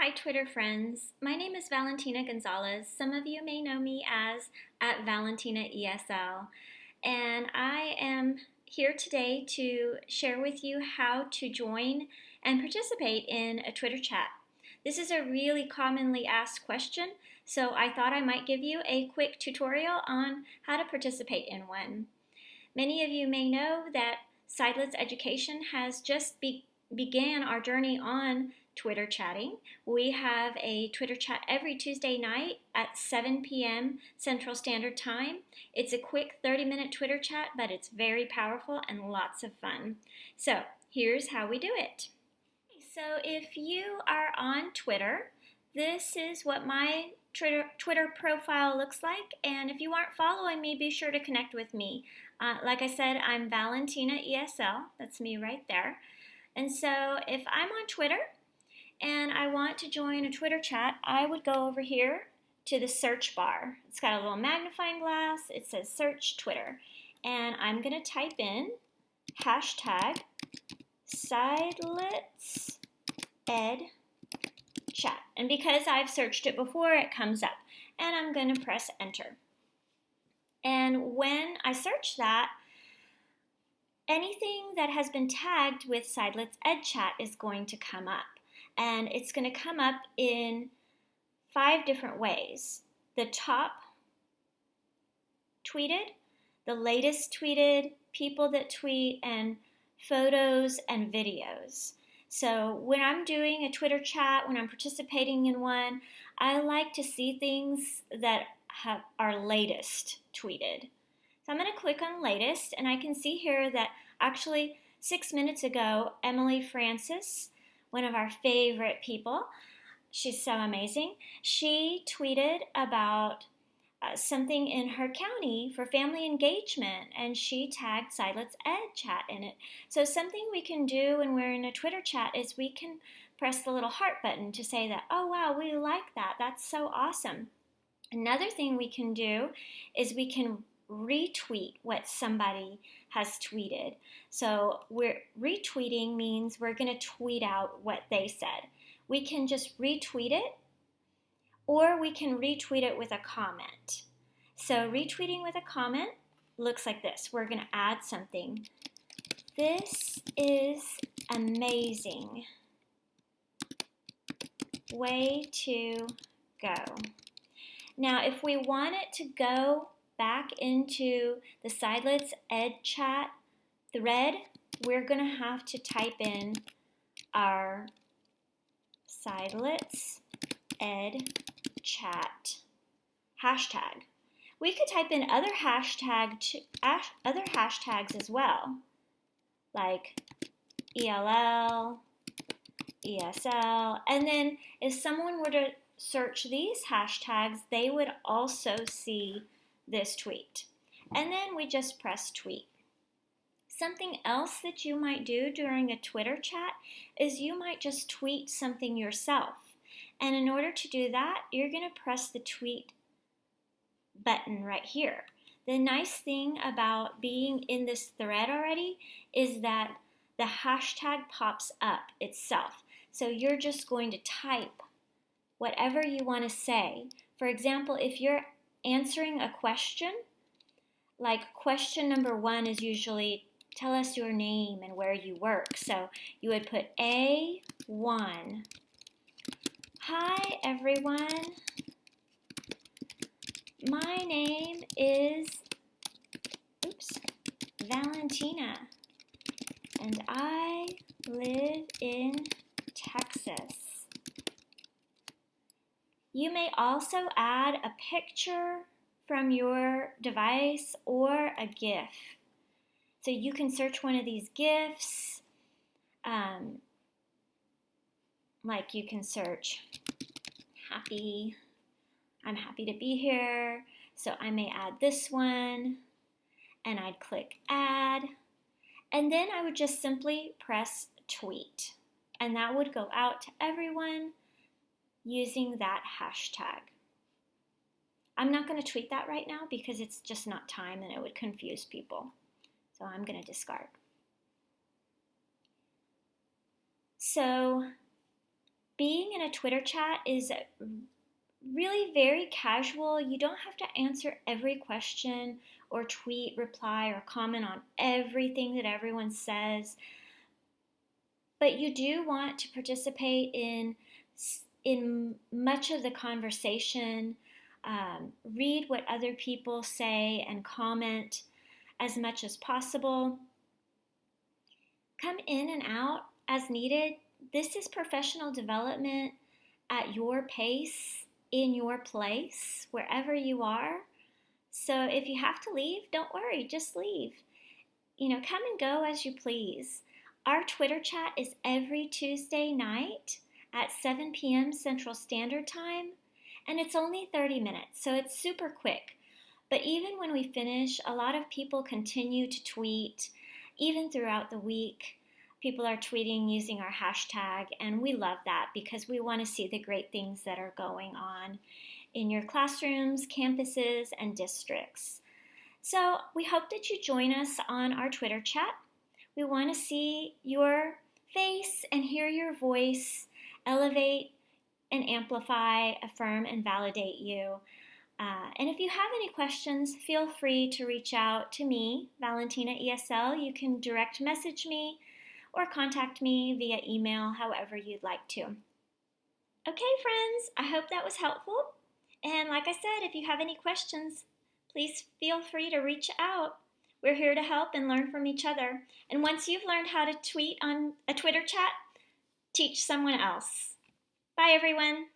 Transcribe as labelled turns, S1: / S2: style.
S1: Hi Twitter friends, my name is Valentina Gonzalez. Some of you may know me as at ValentinaESL, and I am here today to share with you how to join and participate in a Twitter chat. This is a really commonly asked question, so I thought I might give you a quick tutorial on how to participate in one. Many of you may know that Sidelets Education has just began our journey on Twitter chatting. We have a Twitter chat every Tuesday night at 7 p.m. Central Standard Time. It's a quick 30-minute Twitter chat, but it's very powerful and lots of fun. So here's how we do it. So if you are on Twitter, this is what my Twitter profile looks like, and if you aren't following me, be sure to connect with me. Like I said, I'm Valentina ESL. That's me right there. And so if I'm on Twitter and I want to join a Twitter chat, I would go over here to the search bar. It's got a little magnifying glass. It says search Twitter. And I'm going to type in hashtag Sidelets Ed Chat. And because I've searched it before, it comes up. And I'm going to press enter. And when I search that, anything that has been tagged with Sidelets Ed Chat is going to come up. And it's going to come up in 5 different ways. The top tweeted, the latest tweeted, people that tweet, and photos and videos. So when I'm doing a Twitter chat, when I'm participating in one, I like to see things that are latest tweeted. So I'm going to click on latest, and I can see here that actually 6 minutes ago, Emily Francis, one of our favorite people, she's so amazing, she tweeted about something in her county for family engagement, and she tagged Sidelets Ed Chat in it. So something we can do when we're in a Twitter chat is we can press the little heart button to say that, oh wow, we like that, that's so awesome. Another thing we can do is we can retweet what somebody has tweeted. So retweeting means we're going to tweet out what they said. We can just retweet it, or we can retweet it with a comment. So retweeting with a comment looks like this. We're going to add something. This is amazing. Way to go. Now, if we want it to go back into the Sidelets Ed Chat thread, we're going to have to type in our Sidelets Ed Chat hashtag. We could type in other hashtags as well, like ELL, ESL, and then if someone were to search these hashtags, they would also see this tweet. And then we just press tweet. Something else that you might do during a Twitter chat is you might just tweet something yourself. And in order to do that, you're going to press the tweet button right here. The nice thing about being in this thread already is that the hashtag pops up itself. So you're just going to type whatever you want to say. For example, if you're answering a question, like question number 1 is usually tell us your name and where you work. So you would put A1. Hi everyone. My name is Valentina, and I live in Texas. You may also add a picture from your device or a GIF. So you can search one of these GIFs, like you can search I'm happy to be here. So I may add this one, and I'd click add, and then I would just simply press tweet, and that would go out to everyone using that hashtag. I'm not going to tweet that right now because it's just not time and it would confuse people. So I'm going to discard. So being in a Twitter chat is really very casual. You don't have to answer every question or tweet, reply, or comment on everything that everyone says, but you do want to participate in much of the conversation. Read what other people say and comment as much as possible. Come in and out as needed. This is professional development at your pace, in your place, wherever you are. So if you have to leave, don't worry, just leave. Come and go as you please. Our Twitter chat is every Tuesday night at 7 p.m. Central Standard Time, and it's only 30 minutes, so it's super quick. But even when we finish, a lot of people continue to tweet, even throughout the week. People are tweeting using our hashtag, and we love that because we want to see the great things that are going on in your classrooms, campuses, and districts. So we hope that you join us on our Twitter chat. We want to see your face and hear your voice, elevate and amplify, affirm and validate you. And if you have any questions, feel free to reach out to me, Valentina ESL. You can direct message me or contact me via email, however you'd like to. Okay, friends, I hope that was helpful. And like I said, if you have any questions, please feel free to reach out. We're here to help and learn from each other. And once you've learned how to tweet on a Twitter chat, teach someone else. Bye, everyone.